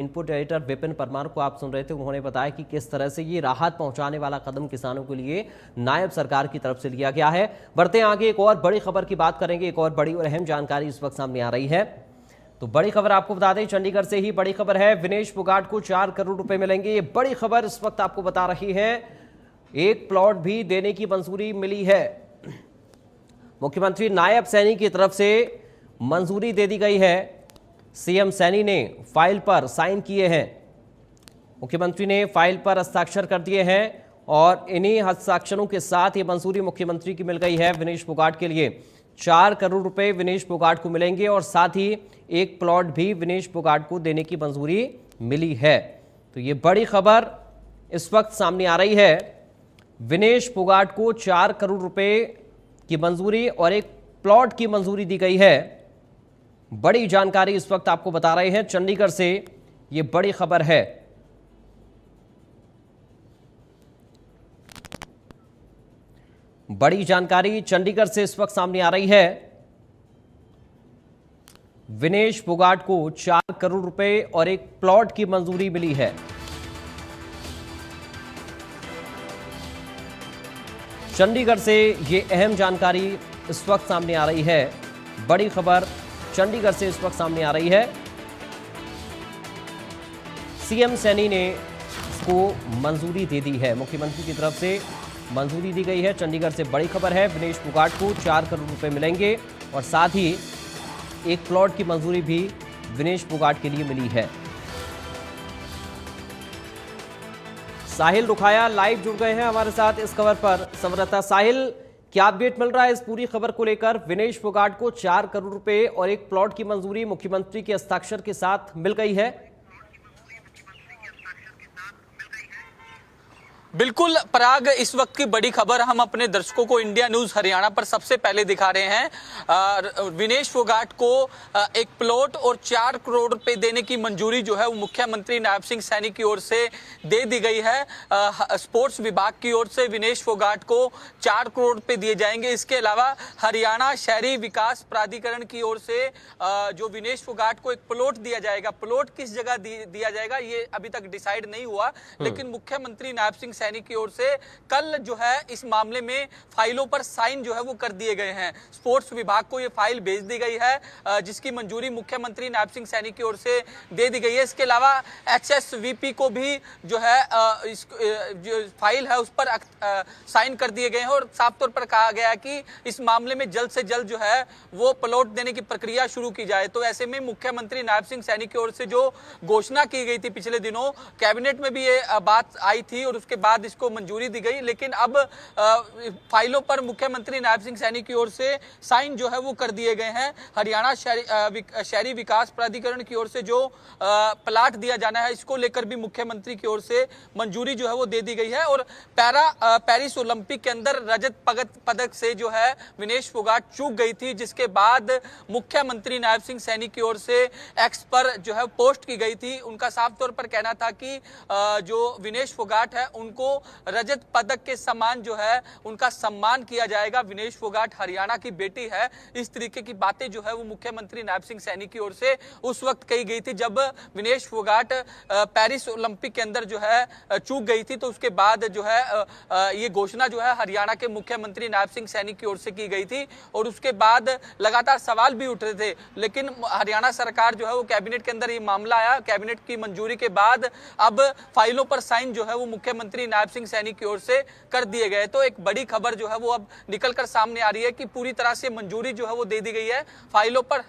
Input editor Vipin Parmar को आप सुन रहे थे। उन्होंने बताया कि किस तरह से ये राहत पहुंचाने वाला कदम किसानों के लिए नायब सरकार की तरफ से लिया गया है। बढ़ते हैं आगे, एक और बड़ी खबर की बात करेंगे। एक और बड़ी और अहम जानकारी इस वक्त सामने आ रही है। तो बड़ी खबर आपको बता दें, चंडीगढ़ से ही बड़ी खबर है। विनेश फोगाट को 4 करोड़ रुपए मिलेंगे। ये बड़ी खबर इस वक्त आपको बता रही है। एक प्लॉट भी देने की मंजूरी मिली है। मुख्यमंत्री नायब सैनी की तरफ से मंजूरी दे दी गई है। सीएम सैनी ने फाइल पर साइन किए हैं। मुख्यमंत्री ने फाइल पर हस्ताक्षर कर दिए हैं और इन्हीं हस्ताक्षरों के साथ ये मंजूरी मुख्यमंत्री की मिल गई है। विनेश फोगाट के लिए 4 करोड़ रुपए विनेश फोगाट को मिलेंगे और साथ ही एक प्लॉट भी विनेश फोगाट को देने की मंजूरी मिली है। तो ये बड़ी खबर इस वक्त सामने आ रही है। विनेश फोगाट को 4 करोड़ रुपए की मंजूरी और एक प्लॉट की मंजूरी दी गई है। बड़ी जानकारी इस वक्त आपको बता रहे हैं। चंडीगढ़ से ये बड़ी खबर है। बड़ी जानकारी चंडीगढ़ से इस वक्त सामने आ रही है। विनेश फोगाट को 4 करोड़ रुपए और एक प्लॉट की मंजूरी मिली है। चंडीगढ़ से ये अहम जानकारी इस वक्त सामने आ रही है। बड़ी खबर चंडीगढ़ से इस वक्त सामने आ रही है। सीएम सैनी ने इसको मंजूरी दे दी है। मुख्यमंत्री की तरफ से मंजूरी दी गई है। चंडीगढ़ से बड़ी खबर है। विनेश फोगाट को 4 करोड़ रुपए मिलेंगे और साथ ही एक प्लॉट की मंजूरी भी विनेश फोगाट के लिए मिली है। साहिल रुखाया लाइव जुड़ गए हैं हमारे साथ इस खबर पर। संवाददाता साहिल, क्या अपडेट मिल रहा है इस पूरी खबर को लेकर? विनेश फोगाट को 4 करोड़ रुपए और एक प्लॉट की मंजूरी मुख्यमंत्री के हस्ताक्षर के साथ मिल गई है। बिल्कुल पराग, इस वक्त की बड़ी खबर हम अपने दर्शकों को इंडिया न्यूज हरियाणा पर सबसे पहले दिखा रहे हैं। विनेश फोगाट को एक प्लॉट और 4 करोड़ रुपए देने की मंजूरी जो है वो मुख्यमंत्री नायब सिंह सैनी की ओर से दे दी गई है। स्पोर्ट्स विभाग की ओर से विनेश फोगाट को 4 करोड़ रुपए दिए जाएंगे। इसके अलावा हरियाणा शहरी विकास प्राधिकरण की ओर से जो विनेश फोगाट को एक प्लॉट दिया जाएगा। प्लॉट किस जगह दिया जाएगा ये अभी तक डिसाइड नहीं हुआ, लेकिन मुख्यमंत्री नायब सिंह सैनी की ओर से कल जो है इस मामले में फाइलों पर साइन जो है वो कर दिए गए हैं। स्पोर्ट्स विभाग को ये फाइल भेज दी गई है जिसकी मंजूरी मुख्यमंत्री नायब सिंह सैनी की ओर से दे दी गई है। इसके अलावा एचएसवीपी को भी जो है इस जो फाइल है उस पर साइन कर दिए गए हैं और साफ तौर पर कहा गया है कि इस मामले में जल्द से जल्द जो है वो प्लॉट देने की प्रक्रिया शुरू की जाए। तो ऐसे में मुख्यमंत्री नायब सिंह सैनी की ओर से जो घोषणा की गई थी पिछले दिनों, कैबिनेट में भी ये बात आई थी और उसके बाद इसको मंजूरी दी गई, लेकिन अब फाइलों पर मुख्यमंत्री नायब सिंह सैनी की ओर से साइन जो है वो कर दिए गए हैं। हरियाणा शहरी विकास प्राधिकरण की ओर से जो प्लाट दिया जाना है इसको लेकर भी मुख्यमंत्री की ओर से मंजूरी जो है वो दे दी गई है। और पेरिस ओलंपिक के अंदर रजत पदक से जो है विनेश फोगाट चूक गई थी, जिसके बाद मुख्यमंत्री नायब सिंह सैनी की ओर से एक्स पर जो है पोस्ट की गई थी। उनका साफ तौर पर कहना था कि जो विनेश फोगाट है उनको रजत पदक के समान जो है उनका सम्मान किया जाएगा। विनेश फोगाट हरियाणा की बेटी है। इस तरीके की बातें जो है वो मुख्यमंत्री नायब सिंह सैनी की ओर से उस वक्त कही गई थी जब विनेश फोगाट पेरिस ओलंपिक के अंदर जो है चूक गई थी। तो उसके बाद जो है ये घोषणा जो है हरियाणा के मुख्यमंत्री नायब सिंह सैनी की ओर से की गई थी और उसके बाद लगातार सवाल भी उठ रहे थे, लेकिन हरियाणा सरकार जो है वो कैबिनेट के अंदर ये मामला आया। कैबिनेट की मंजूरी के बाद अब फाइलों पर साइन जो है वो मुख्यमंत्री नायब सिंह सैनी की ओर से कर दिए गए। तो एक बड़ी खबर जो है वो अब निकलकर सामने आ रही है कि पूरी तरह से मंजूरी जो है वो दे दी गई है। फाइलों पर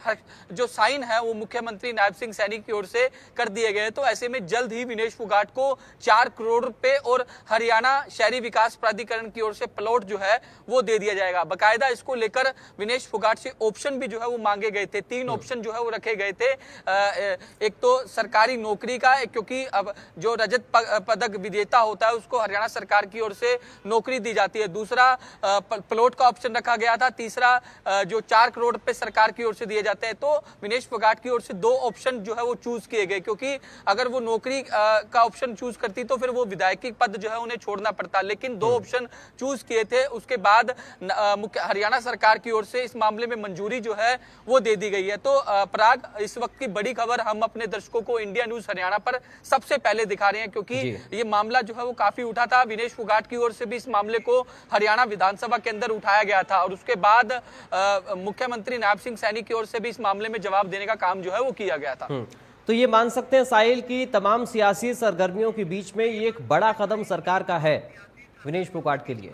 जो साइन है वो मुख्यमंत्री नायब सिंह सैनी की ओर से कर दिए गए। तो ऐसे में जल्द ही विनेश फोगाट को 4 करोड़ रुपए और हरियाणा शहरी विकास प्राधिकरण की ओर से प्लॉट जो है वो दे दिया जाएगा। बाकायदा इसको लेकर विनेश फोगाट से ऑप्शन भी जो है वो मांगे गए थे। 3 ऑप्शन जो है वो रखे गए थे। एक तो सरकारी नौकरी का, क्योंकि अब जो रजत पदक विजेता होता है उसको उसको हरियाणा सरकार की ओर से नौकरी दी जाती है। दूसरा प्लॉट का ऑप्शन रखा गया था। तीसरा जो 4 करोड़ रुपए सरकार की ओर से दिए जाते हैं। तो विनेश फोगाट की ओर से 2 ऑप्शन जो है वो चूज किए गए, क्योंकि अगर वो नौकरी का ऑप्शन चूज करती तो फिर वो विधायकी पद जो है उन्हें छोड़ना पड़ता, लेकिन 2 ऑप्शन चूज किए थे। उसके बाद हरियाणा सरकार की ओर से इस मामले में मंजूरी जो है वो दे दी गई है। तो पराग, इस वक्त की बड़ी खबर हम अपने दर्शकों को इंडिया न्यूज हरियाणा पर सबसे पहले दिखा रहे हैं, क्योंकि ये मामला जो है वो काफी उठा था। विनेश फोगाट की ओर से भी इस मामले को हरियाणा विधानसभा के अंदर उठाया गया था और उसके बाद मुख्यमंत्री नायब सिंह सैनी की ओर से भी इस मामले में जवाब देने का काम जो है वो किया गया था। तो ये मान सकते हैं साहिल की तमाम सियासी सरगर्मियों के बीच में ये एक बड़ा कदम सरकार का है विनेश फोगाट के लिए।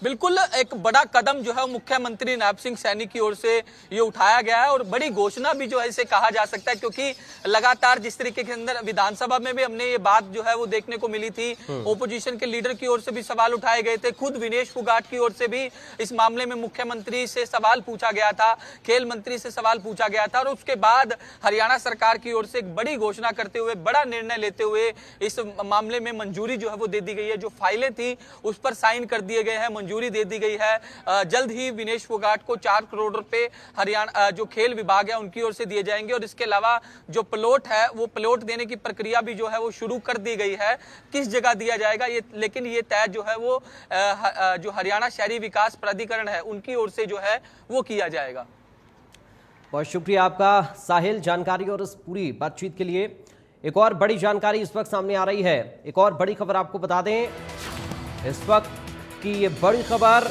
बिल्कुल एक बड़ा कदम जो है मुख्यमंत्री नायब सिंह सैनी की ओर से ये उठाया गया है और बड़ी घोषणा भी जो है इसे कहा जा सकता है, क्योंकि लगातार जिस तरीके के अंदर विधानसभा में भी हमने ये बात जो है वो देखने को मिली थी। ओपोजिशन के लीडर की ओर से भी सवाल उठाए गए थे, खुद विनेश फोगाट की ओर से भी इस मामले में मुख्यमंत्री से सवाल पूछा गया था, खेल मंत्री से सवाल पूछा गया था और उसके बाद हरियाणा सरकार की ओर से एक बड़ी घोषणा करते हुए, बड़ा निर्णय लेते हुए इस मामले में मंजूरी जो है वो दे दी गई है। जो फाइलें थी उस पर साइन कर दिए गए हैं, मंजूरी दे दी गई है। जल्द ही विनेश फोगाट को 4 करोड़ रुपए हरियाणा जो खेल विभाग है उनकी ओर से दिए जाएंगे और इसके अलावा जो प्लॉट है वो प्लॉट देने की प्रक्रिया भी जो है वो शुरू कर दी गई है। किस जगह दिया जाएगा ये, लेकिन ये तय जो है वो जो हरियाणा शहरी विकास प्राधिकरण है उनकी ओर से जो है वो किया जाएगा। बहुत शुक्रिया आपका साहिल, जानकारी और इस पूरी बातचीत के लिए। एक और बड़ी जानकारी इस वक्त सामने आ रही है, एक और बड़ी खबर आपको बता दें। इस वक्त की ये बड़ी खबर